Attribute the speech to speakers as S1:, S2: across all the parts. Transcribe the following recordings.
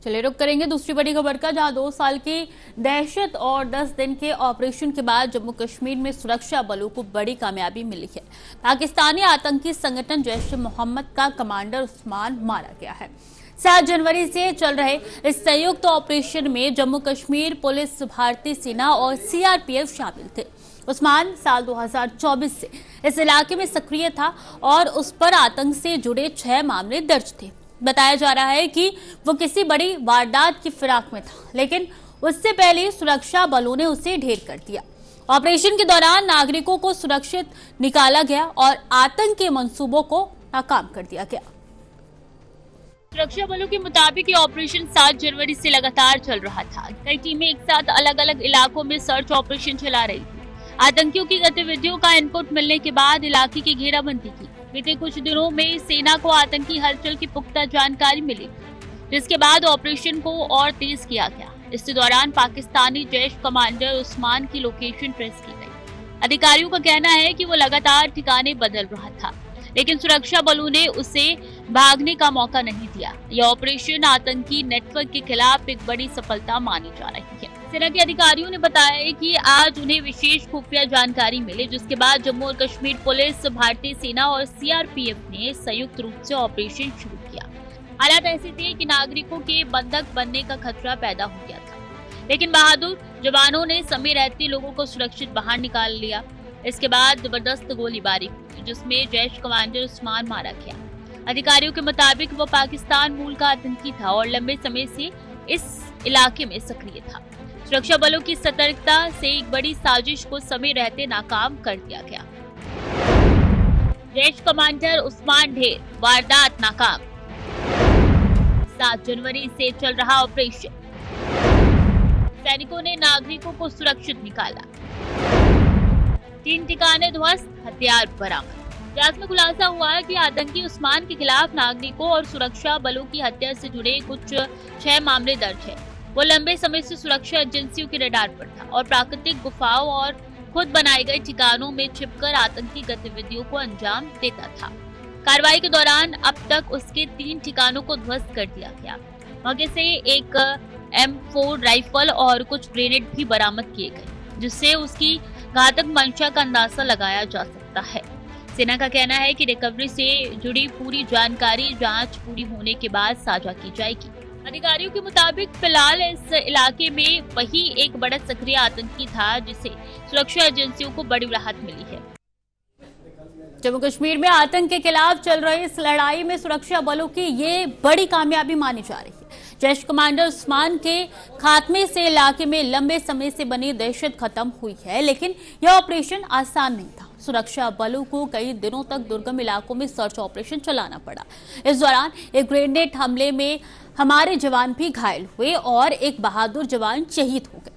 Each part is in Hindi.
S1: चलिए रुक करेंगे दूसरी बड़ी खबर का, जहां 2 साल की दहशत और 10 दिन के ऑपरेशन के बाद जम्मू कश्मीर में सुरक्षा बलों को बड़ी कामयाबी मिली है। पाकिस्तानी आतंकी संगठन जैश ए मोहम्मद का कमांडर उस्मान मारा गया है। 7 जनवरी से चल रहे इस संयुक्त ऑपरेशन में जम्मू कश्मीर पुलिस, भारतीय सेना और सीआरपीएफ शामिल थे। उस्मान साल 2024 से इस इलाके में सक्रिय था और उस पर आतंक से जुड़े 6 मामले दर्ज थे। बताया जा रहा है कि वो किसी बड़ी वारदात की फिराक में था, लेकिन उससे पहले सुरक्षा बलों ने उसे ढेर कर दिया। ऑपरेशन के दौरान नागरिकों को सुरक्षित निकाला गया और आतंक के मंसूबों को नाकाम कर दिया गया। सुरक्षा बलों के मुताबिक ये ऑपरेशन 7 जनवरी से लगातार चल रहा था। कई टीमें एक साथ अलग अलग इलाकों में सर्च ऑपरेशन चला रही थी। आतंकियों की गतिविधियों का इनपुट मिलने के बाद इलाके की घेराबंदी की। बीते कुछ दिनों में सेना को आतंकी हलचल की पुख्ता जानकारी मिली, जिसके बाद ऑपरेशन को और तेज किया गया। इस दौरान पाकिस्तानी जैश कमांडर उस्मान की लोकेशन ट्रेस की गई। अधिकारियों का कहना है कि वो लगातार ठिकाने बदल रहा था, लेकिन सुरक्षा बलों ने उसे भागने का मौका नहीं दिया। यह ऑपरेशन आतंकी नेटवर्क के खिलाफ एक बड़ी सफलता मानी जा रही है। सेना के अधिकारियों ने बताया कि आज उन्हें विशेष खुफिया जानकारी मिली, जिसके बाद जम्मू और कश्मीर पुलिस, भारतीय सेना और सीआरपीएफ ने संयुक्त रूप से ऑपरेशन शुरू किया। हालात ऐसे थे कि नागरिकों के बंधक बनने का खतरा पैदा हो गया था, लेकिन बहादुर जवानों ने समय रहते लोगों को सुरक्षित बाहर निकाल लिया। इसके बाद जबरदस्त गोलीबारी हुई, जिसमें जैश कमांडर उस्मान मारा गया। अधिकारियों के मुताबिक वो पाकिस्तान मूल का आतंकी था और लंबे समय से इस इलाके में सक्रिय था। सुरक्षा बलों की सतर्कता से एक बड़ी साजिश को समय रहते नाकाम कर दिया गया। जैश कमांडर उस्मान ढेर, वारदात नाकाम। 7 जनवरी से चल रहा ऑपरेशन, सैनिकों ने नागरिकों को सुरक्षित निकाला। 3 ठिकाने ध्वस्त, हथियार बरामद। जांच में खुलासा हुआ है कि आतंकी उस्मान के खिलाफ नागरिकों और सुरक्षा बलों की हत्या से जुड़े कुछ 6 मामले दर्ज है। वो लंबे समय से सुरक्षा एजेंसियों के रडार पर था और प्राकृतिक गुफाओं और खुद बनाए गए ठिकानों में छिपकर आतंकी गतिविधियों को अंजाम देता था। कार्रवाई के दौरान अब तक उसके 3 ठिकानों को ध्वस्त कर दिया गया। मौके से एक M4 राइफल और कुछ ग्रेनेड भी बरामद किए गए, जिससे उसकी घातक मंशा का अंदाजा लगाया जा सकता है। सेना का कहना है कि रिकवरी से जुड़ी पूरी जानकारी जांच पूरी होने के बाद साझा की जाएगी। अधिकारियों के मुताबिक फिलहाल इस इलाके में वही एक बड़ा सक्रिय आतंकी था, जिसे सुरक्षा एजेंसियों को बड़ी राहत मिली है। जम्मू कश्मीर में आतंक के खिलाफ चल रही इस लड़ाई में सुरक्षा बलों की ये बड़ी कामयाबी मानी जा रही है। जैश कमांडर उस्मान के खात्मे से इलाके में लंबे समय से बनी दहशत खत्म हुई है, लेकिन यह ऑपरेशन आसान नहीं था। सुरक्षा बलों को कई दिनों तक दुर्गम इलाकों में सर्च ऑपरेशन चलाना पड़ा। इस दौरान एक ग्रेनेड हमले में हमारे जवान भी घायल हुए और एक बहादुर जवान शहीद हो गए।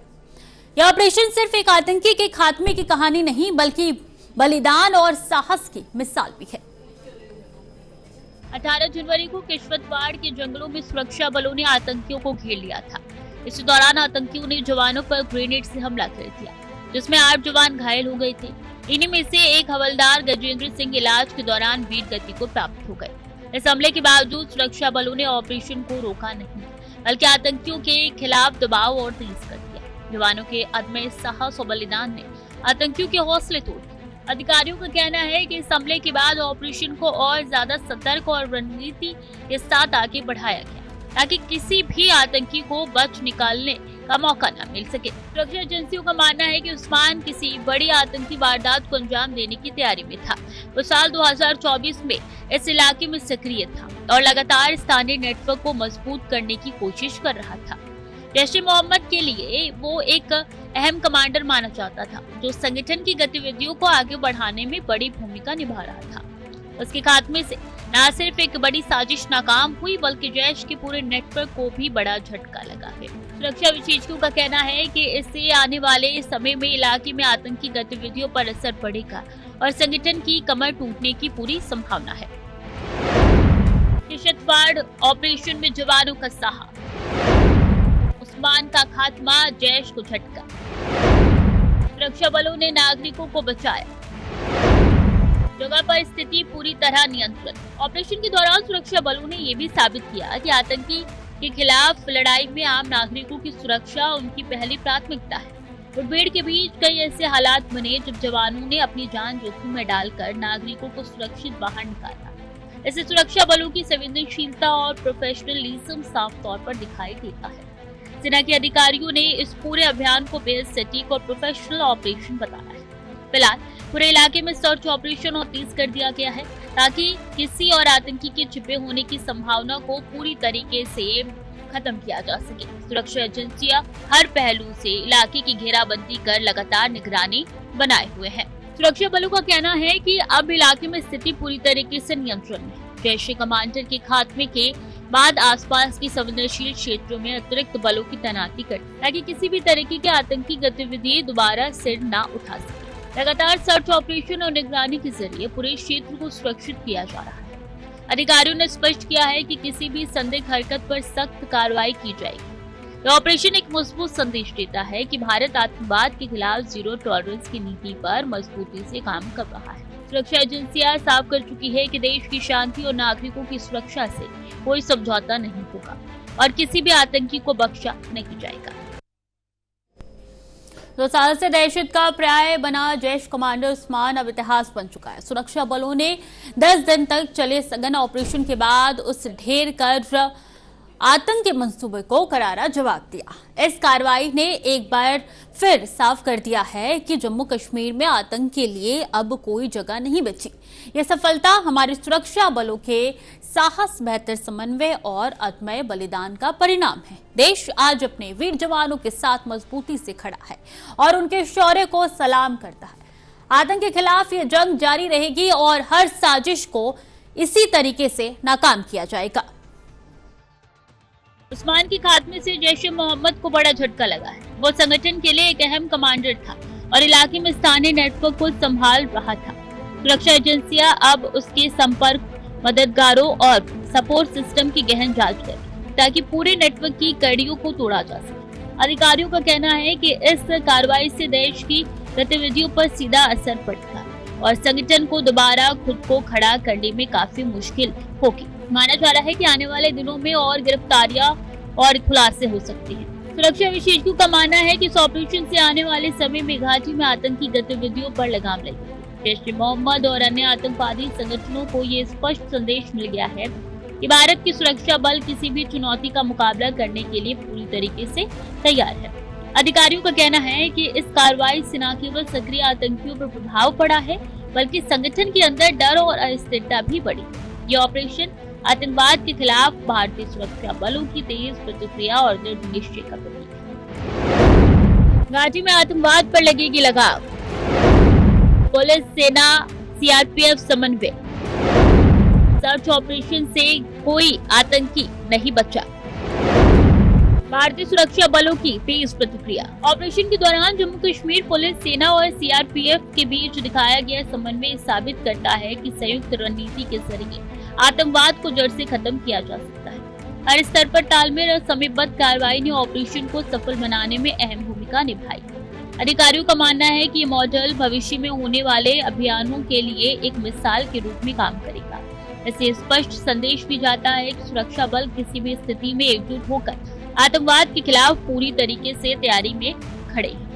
S1: यह ऑपरेशन सिर्फ एक आतंकी के खात्मे की कहानी नहीं, बल्कि बलिदान और साहस की मिसाल भी है। 18 जनवरी को किश्तवाड़ के जंगलों में सुरक्षा बलों ने आतंकियों को घेर लिया था। इस दौरान आतंकियों ने जवानों पर ग्रेनेड से हमला कर दिया, जिसमें 8 जवान घायल हो गए थे। इन्हीं में से एक हवलदार गजेंद्र सिंह इलाज के दौरान वीर गति को प्राप्त हो गए। इस हमले के बावजूद सुरक्षा बलों ने ऑपरेशन को रोका नहीं, बल्कि आतंकियों के खिलाफ दबाव और तेज कर दिया। जवानों के अदम्य साहस और बलिदान ने आतंकियों के हौसले तोड़ दिए। अधिकारियों का कहना है कि इस हमले के बाद ऑपरेशन को और ज्यादा सतर्क और रणनीति के साथ आगे बढ़ाया गया, ताकि किसी भी आतंकी को बच निकालने का मौका न मिल सके। सुरक्षा एजेंसियों का मानना है कि उस्मान किसी बड़ी आतंकी वारदात को अंजाम देने की तैयारी में था। वो साल 2024 में इस इलाके में सक्रिय था और लगातार स्थानीय नेटवर्क को मजबूत करने की कोशिश कर रहा था। जैश ए मोहम्मद के लिए वो एक अहम कमांडर माना जाता था, जो संगठन की गतिविधियों को आगे बढ़ाने में बड़ी भूमिका निभा रहा था। उसके खात्मे से न सिर्फ एक बड़ी साजिश नाकाम हुई, बल्कि जैश के पूरे नेटवर्क को भी बड़ा झटका लगा है। सुरक्षा विशेषज्ञों का कहना है कि इससे आने वाले समय में इलाके में आतंकी गतिविधियों पर असर पड़ेगा और संगठन की कमर टूटने की पूरी संभावना है। किश्तवाड़ ऑपरेशन में जवानों का साहस, उस्मान का खात्मा, जैश को झटका। सुरक्षा बलों ने नागरिकों को बचाया, जगह पर स्थिति पूरी तरह नियंत्रित। ऑपरेशन के दौरान सुरक्षा बलों ने यह भी साबित किया कि आतंकी के खिलाफ लड़ाई में आम नागरिकों की सुरक्षा उनकी पहली प्राथमिकता है। मुठभेड़ के बीच कई ऐसे हालात बने जब जवानों ने अपनी जान जोखिम में डालकर नागरिकों को सुरक्षित बाहर निकाला। इससे सुरक्षा बलों की संवेदनशीलता और प्रोफेशनलिज्म साफ तौर पर दिखाई देता है। सेना के अधिकारियों ने इस पूरे अभियान को बेहद सटीक और प्रोफेशनल ऑपरेशन बताया है। फिलहाल पूरे इलाके में सर्च ऑपरेशन और तेज कर दिया गया है ताकि किसी और आतंकी के छिपे होने की संभावना को पूरी तरीके से खत्म किया जा सके। सुरक्षा एजेंसियां हर पहलू से इलाके की घेराबंदी कर लगातार निगरानी बनाए हुए हैं। सुरक्षा बलों का कहना है कि अब इलाके में स्थिति पूरी तरीके से नियंत्रण में है। जैश कमांडर के खात्मे के बाद आसपास की संवेदनशील क्षेत्रों में अतिरिक्त बलों की तैनाती कर ताकि किसी भी तरीके की आतंकी गतिविधि दोबारा सिर न उठा सके। लगातार सर्च ऑपरेशन और निगरानी के जरिए पूरे क्षेत्र को सुरक्षित किया जा रहा है। अधिकारियों ने स्पष्ट किया है कि किसी भी संदिग्ध हरकत पर सख्त कार्रवाई की जाएगी। यह ऑपरेशन एक मजबूत संदेश देता है कि भारत आतंकवाद के खिलाफ जीरो टॉलरेंस की नीति पर मजबूती से काम कर रहा है। सुरक्षा एजेंसियां साफ कर चुकी है कि देश की शांति और नागरिकों की सुरक्षा से कोई समझौता नहीं होगा और किसी भी आतंकी को बख्शा नहीं जाएगा। 2 साल से दहशत का पर्याय बना जैश कमांडर उस्मान अब इतिहास बन चुका है। सुरक्षा बलों ने 10 दिन तक चले सघन ऑपरेशन के बाद उस ढेर कर आतंक के मंसूबे को करारा जवाब दिया। इस कार्रवाई ने एक बार फिर साफ कर दिया है कि जम्मू कश्मीर में आतंक के लिए अब कोई जगह नहीं बची। यह सफलता हमारे सुरक्षा बलों के साहस, बेहतर समन्वय और अदम्य बलिदान का परिणाम है। देश आज अपने वीर जवानों के साथ मजबूती से खड़ा है और उनके शौर्य को सलाम करता है। आतंक के खिलाफ ये जंग जारी रहेगी और हर साजिश को इसी तरीके से नाकाम किया जाएगा। उस्मान के खात्मे से जैश-ए-मोहम्मद को बड़ा झटका लगा है। वो संगठन के लिए एक अहम कमांडर था और इलाके में स्थानीय नेटवर्क को संभाल रहा था। सुरक्षा एजेंसियां अब उसके संपर्क, मददगारों और सपोर्ट सिस्टम की गहन जांच करें ताकि पूरे नेटवर्क की कड़ियों को तोड़ा जा सके। अधिकारियों का कहना है कि इस कार्रवाई से देश की गतिविधियों पर सीधा असर पड़ता है और संगठन को दोबारा खुद को खड़ा करने में काफी मुश्किल होगी। माना जा रहा है कि आने वाले दिनों में और गिरफ्तारियां और खुलासे हो सकते हैं। सुरक्षा विशेषज्ञों का मानना है कि इस ऑपरेशन से आने वाले समय में घाटी में आतंकी गतिविधियों पर लगाम लगेगी। जैश-ए-मोहम्मद और अन्य आतंकवादी संगठनों को ये स्पष्ट संदेश मिल गया है कि भारत की सुरक्षा बल किसी भी चुनौती का मुकाबला करने के लिए पूरी तरीके से तैयार है। अधिकारियों का कहना है कि इस कार्रवाई से न केवल सक्रिय आतंकियों पर प्रभाव पड़ा है बल्कि संगठन के अंदर डर और अस्थिरता भी बढ़ी। ये ऑपरेशन आतंकवाद के खिलाफ भारतीय सुरक्षा बलों की तेज प्रतिक्रिया और दृढ़ निश्चय का प्रतीक है। घाटी में आतंकवाद पर लगेगी लगाम। पुलिस, सेना, सीआरपीएफ समन्वय। सर्च ऑपरेशन से कोई आतंकी नहीं बचा। भारतीय सुरक्षा बलों की तेज प्रतिक्रिया। ऑपरेशन के दौरान जम्मू कश्मीर पुलिस, सेना और सीआरपीएफ के बीच दिखाया गया समन्वय साबित करता है कि संयुक्त रणनीति के जरिए आतंकवाद को जड़ से खत्म किया जा सकता है। हर स्तर पर तालमेल और समयबद्ध कार्रवाई ने ऑपरेशन को सफल बनाने में अहम भूमिका निभाई। अधिकारियों का मानना है कि ये मॉडल भविष्य में होने वाले अभियानों के लिए एक मिसाल के रूप में काम करेगा। इससे स्पष्ट संदेश भी जाता है कि सुरक्षा बल किसी भी स्थिति में एकजुट होकर आतंकवाद के खिलाफ पूरी तरीके से तैयारी में खड़े हैं।